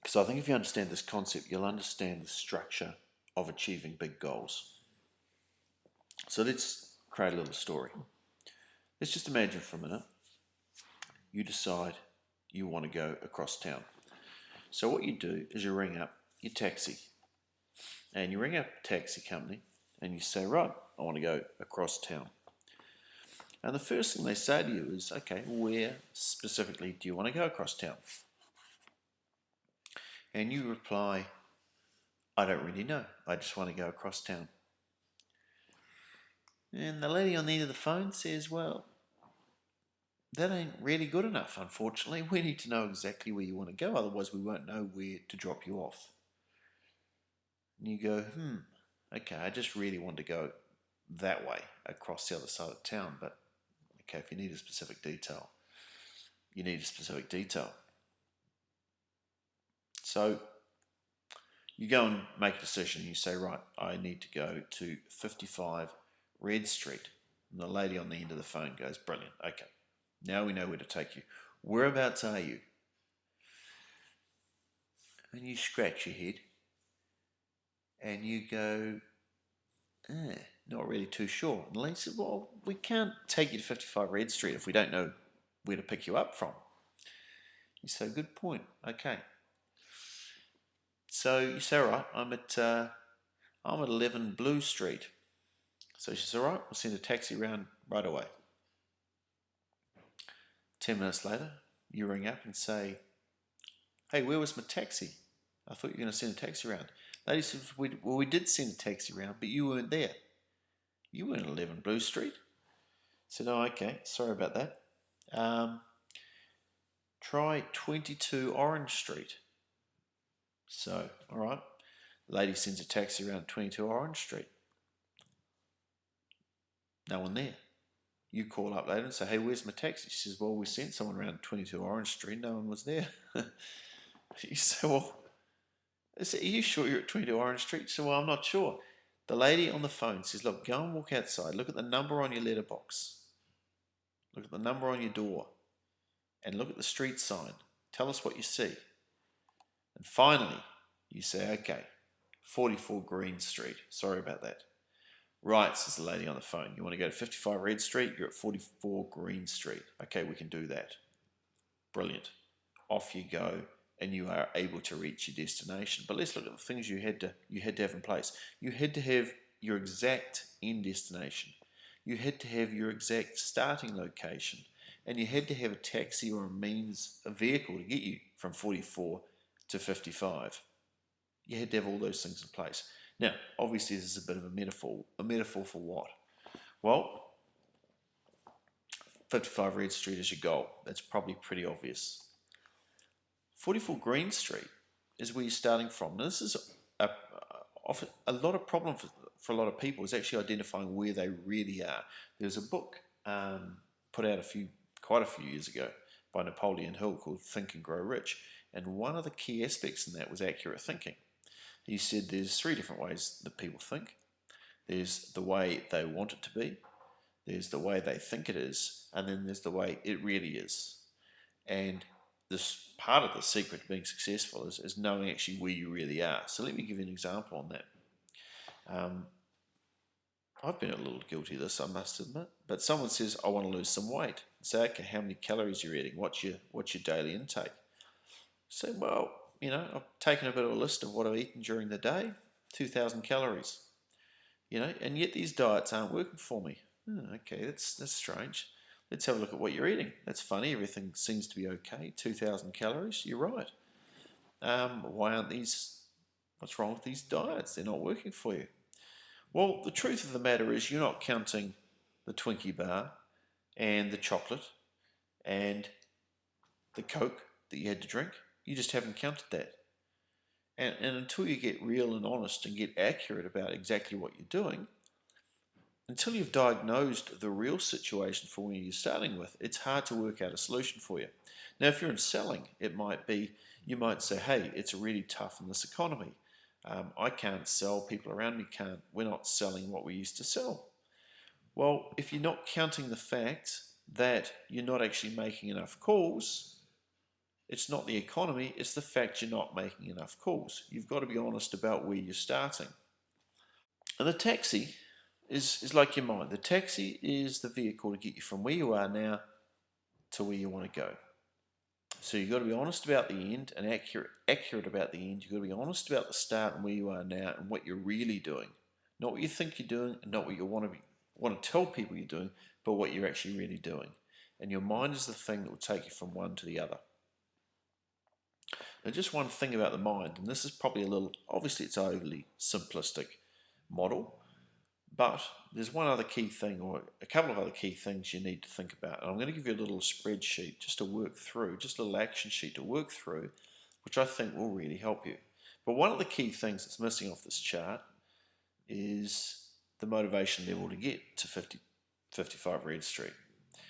So I think if you understand this concept, you'll understand the structure of achieving big goals. So let's create a little story. Let's just imagine for a minute you decide you want to go across town. So what you do is you ring up your taxi, and you ring up a taxi company and you say, right, I want to go across town. And the first thing they say to you is, okay, where specifically do you want to go across town? And you reply, I don't really know. I just want to go across town. And the lady on the end of the phone says, well, that ain't really good enough, unfortunately. We need to know exactly where you want to go, otherwise we won't know where to drop you off. And you go, okay, I just really want to go that way, across the other side of town, but okay, if you need a specific detail, you need a specific detail. So you go and make a decision. You say, right, I need to go to 55 Red Street. And the lady on the end of the phone goes, brilliant, okay, now we know where to take you. Whereabouts are you? And you scratch your head and you go, not really too sure. And the lady said, well, we can't take you to 55 Red Street if we don't know where to pick you up from. You say, good point, okay. So you say, all right, I'm at 11 Blue Street. So she says, all right, we'll send a taxi round right away. 10 minutes later, you ring up and say, hey, where was my taxi? I thought you were going to send a taxi round. Lady says, well, we did send a taxi round, but you weren't there. You weren't at 11 Blue Street. I said, oh, okay, sorry about that. Try 22 Orange Street. So, all right, lady sends a taxi around 22 Orange Street. No one there. You call up later and say, hey, where's my taxi? She says, well, we sent someone around 22 Orange Street. No one was there. You say, well, are you sure you're at 22 Orange Street? She said, well, I'm not sure. The lady on the phone says, look, go and walk outside. Look at the number on your letterbox. Look at the number on your door. And look at the street sign. Tell us what you see. And finally, you say, okay, 44 Green Street. Sorry about that. Right, says the lady on the phone. You want to go to 55 Red Street? You're at 44 Green Street. Okay, we can do that. Brilliant. Off you go, and you are able to reach your destination. But let's look at the things you had to have in place. You had to have your exact end destination. You had to have your exact starting location. And you had to have a taxi or a vehicle to get you from 44 to 55. You had to have all those things in place. Now, obviously, this is a bit of a metaphor. A metaphor for what? Well, 55 Red Street is your goal. That's probably pretty obvious. 44 Green Street is where you're starting from. Now, this is a lot of problem for a lot of people is actually identifying where they really are. There's a book put out quite a few years ago by Napoleon Hill called Think and Grow Rich. And one of the key aspects in that was accurate thinking. He said there's 3 different ways that people think. There's the way they want it to be, there's the way they think it is, and then there's the way it really is. And this part of the secret to being successful is knowing actually where you really are. So let me give you an example on that. I've been a little guilty of this, I must admit. But someone says, I want to lose some weight. I say, okay, how many calories you're eating? What's your daily intake? Say, well, I've taken a bit of a list of what I've eaten during the day, 2,000 calories. And yet these diets aren't working for me. Okay, that's strange. Let's have a look at what you're eating. That's funny, everything seems to be okay. 2,000 calories, you're right. What's wrong with these diets? They're not working for you. Well, the truth of the matter is you're not counting the Twinkie bar and the chocolate and the Coke that you had to drink. You just haven't counted that. And until you get real and honest and get accurate about exactly what you're doing, until you've diagnosed the real situation for where you're starting with, it's hard to work out a solution for you. Now, if you're in selling, you might say, hey, it's really tough in this economy. I can't sell, people around me can't, we're not selling what we used to sell. Well, if you're not counting the fact that you're not actually making enough calls, It's not the economy, it's the fact you're not making enough calls. You've got to be honest about where you're starting. And the taxi is like your mind. The taxi is the vehicle to get you from where you are now to where you want to go. So you've got to be honest about the end and accurate about the end. You've got to be honest about the start and where you are now and what you're really doing. Not what you think you're doing and not what you want to tell people you're doing, but what you're actually really doing. And your mind is the thing that will take you from one to the other. Now, just one thing about the mind, and this is probably obviously it's overly simplistic model, but there's one other key thing, or a couple of other key things you need to think about. And I'm going to give you a little spreadsheet just to work through, just a little action sheet to work through, which I think will really help you. But one of the key things that's missing off this chart is the motivation level to get to 55 Red Street.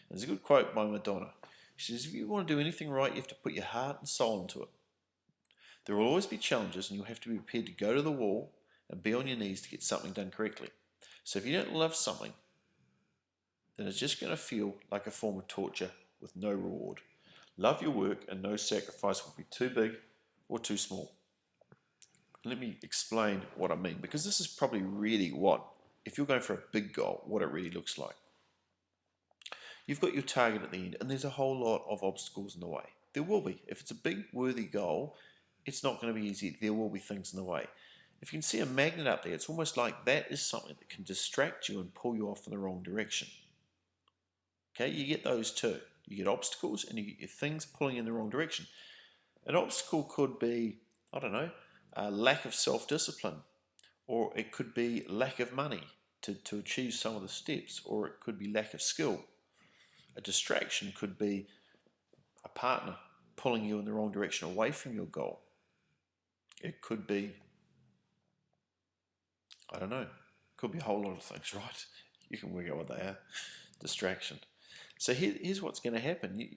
And there's a good quote by Madonna. She says, if you want to do anything right, you have to put your heart and soul into it. There will always be challenges, and you'll have to be prepared to go to the wall and be on your knees to get something done correctly. So if you don't love something, then it's just going to feel like a form of torture with no reward. Love your work, and no sacrifice will be too big or too small. Let me explain what I mean, because this is probably really if you're going for a big goal, what it really looks like. You've got your target at the end, and there's a whole lot of obstacles in the way. There will be. If it's a big, worthy goal, it's not going to be easy. There will be things in the way. If you can see a magnet up there, it's almost like that is something that can distract you and pull you off in the wrong direction. Okay, you get those too. You get obstacles and you get your things pulling in the wrong direction. An obstacle could be, I don't know, a lack of self-discipline, or it could be lack of money to achieve some of the steps, or it could be lack of skill. A distraction could be a partner pulling you in the wrong direction away from your goal. It could be, I don't know, could be a whole lot of things, right? You can work out what they are. Distraction. So here's what's going to happen.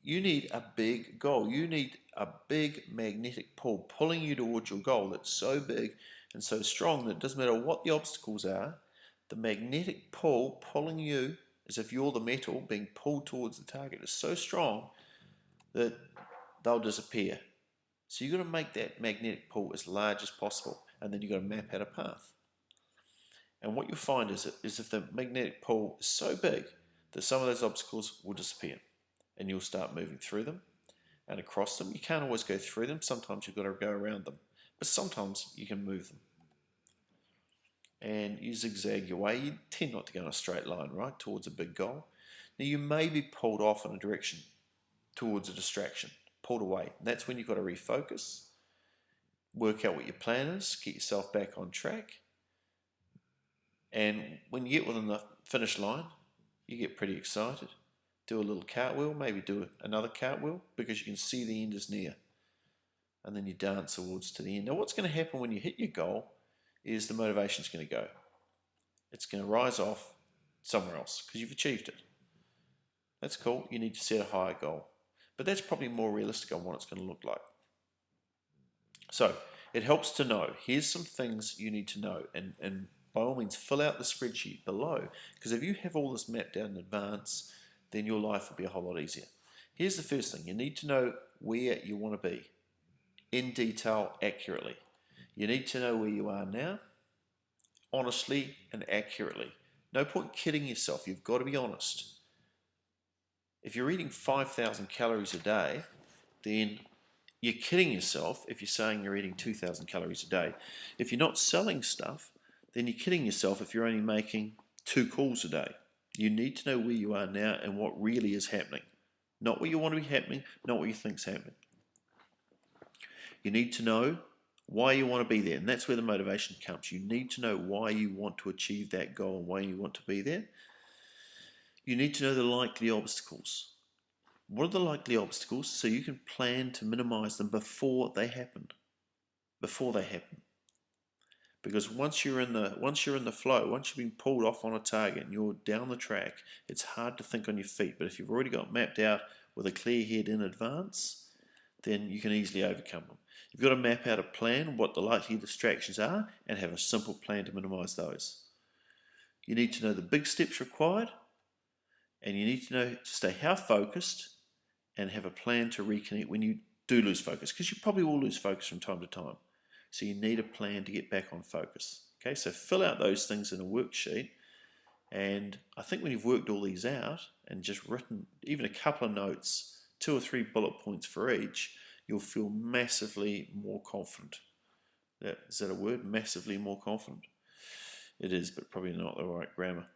You need a big goal. You need a big magnetic pull pulling you towards your goal that's so big and so strong that it doesn't matter what the obstacles are, the magnetic pull pulling you, as if you're the metal being pulled towards the target, is so strong that they'll disappear. So you've got to make that magnetic pull as large as possible, and then you've got to map out a path. And what you'll find is if the magnetic pull is so big that some of those obstacles will disappear, and you'll start moving through them and across them. You can't always go through them. Sometimes you've got to go around them, but sometimes you can move them. And you zigzag your way. You tend not to go in a straight line, right, towards a big goal. Now, you may be pulled off in a direction towards a distraction, pulled away. And that's when you've got to refocus, work out what your plan is, get yourself back on track. And when you get within the finish line, you get pretty excited. Do a little cartwheel, maybe do another cartwheel, because you can see the end is near. And then you dance towards to the end. Now, what's going to happen when you hit your goal is the motivation's going to go. It's going to rise off somewhere else because you've achieved it. That's cool. You need to set a higher goal. But that's probably more realistic on what it's going to look like. So it helps to know. Here's some things you need to know. And by all means, fill out the spreadsheet below, because if you have all this mapped out in advance, then your life will be a whole lot easier. Here's the first thing. You need to know where you want to be in detail, accurately. You need to know where you are now, honestly and accurately. No point kidding yourself. You've got to be honest. If you're eating 5,000 calories a day, then you're kidding yourself if you're saying you're eating 2,000 calories a day. If you're not selling stuff, then you're kidding yourself if you're only making 2 calls a day. You need to know where you are now and what really is happening. Not what you want to be happening, not what you think's happening. You need to know why you want to be there, and that's where the motivation comes. You need to know why you want to achieve that goal and why you want to be there. You need to know the likely obstacles. What are the likely obstacles so you can plan to minimize them before they happen? Because once you're in the flow, once you've been pulled off on a target and you're down the track, it's hard to think on your feet. But if you've already got mapped out with a clear head in advance, then you can easily overcome them. You've got to map out a plan, what the likely distractions are, and have a simple plan to minimize those. You need to know the big steps required, and you need to know to stay how focused and have a plan to reconnect when you do lose focus, because you probably will lose focus from time to time. So you need a plan to get back on focus. Okay, so fill out those things in a worksheet, and I think when you've worked all these out and just written even a couple of notes, 2 or 3 bullet points for each, you'll feel massively more confident. Is that a word? Massively more confident? It is, but probably not the right grammar.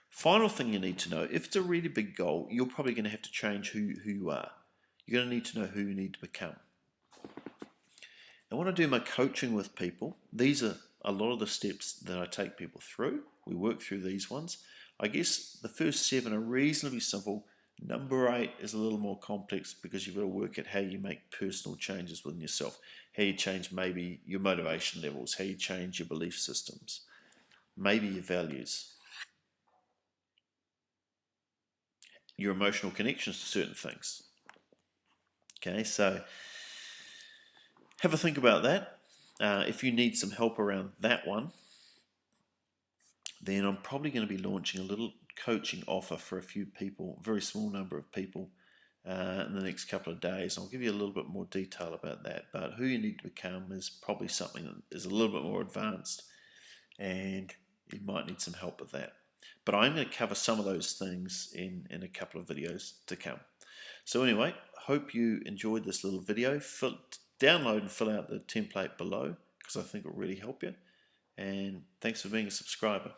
Final thing you need to know, if it's a really big goal, you're probably going to have to change who you are. You're going to need to know who you need to become. And when I do my coaching with people, these are a lot of the steps that I take people through. We work through these ones. I guess the first 7 are reasonably simple. Number 8 is a little more complex because you've got to work at how you make personal changes within yourself, how you change maybe your motivation levels, how you change your belief systems, maybe your values, your emotional connections to certain things. Okay, so have a think about that. If you need some help around that one, then I'm probably going to be launching a little coaching offer for a few people, a very small number of people, in the next couple of days. I'll give you a little bit more detail about that, but who you need to become is probably something that is a little bit more advanced, and you might need some help with that. But I'm going to cover some of those things in a couple of videos to come. So anyway, hope you enjoyed this little video. Download and fill out the template below, because I think it will really help you. And thanks for being a subscriber.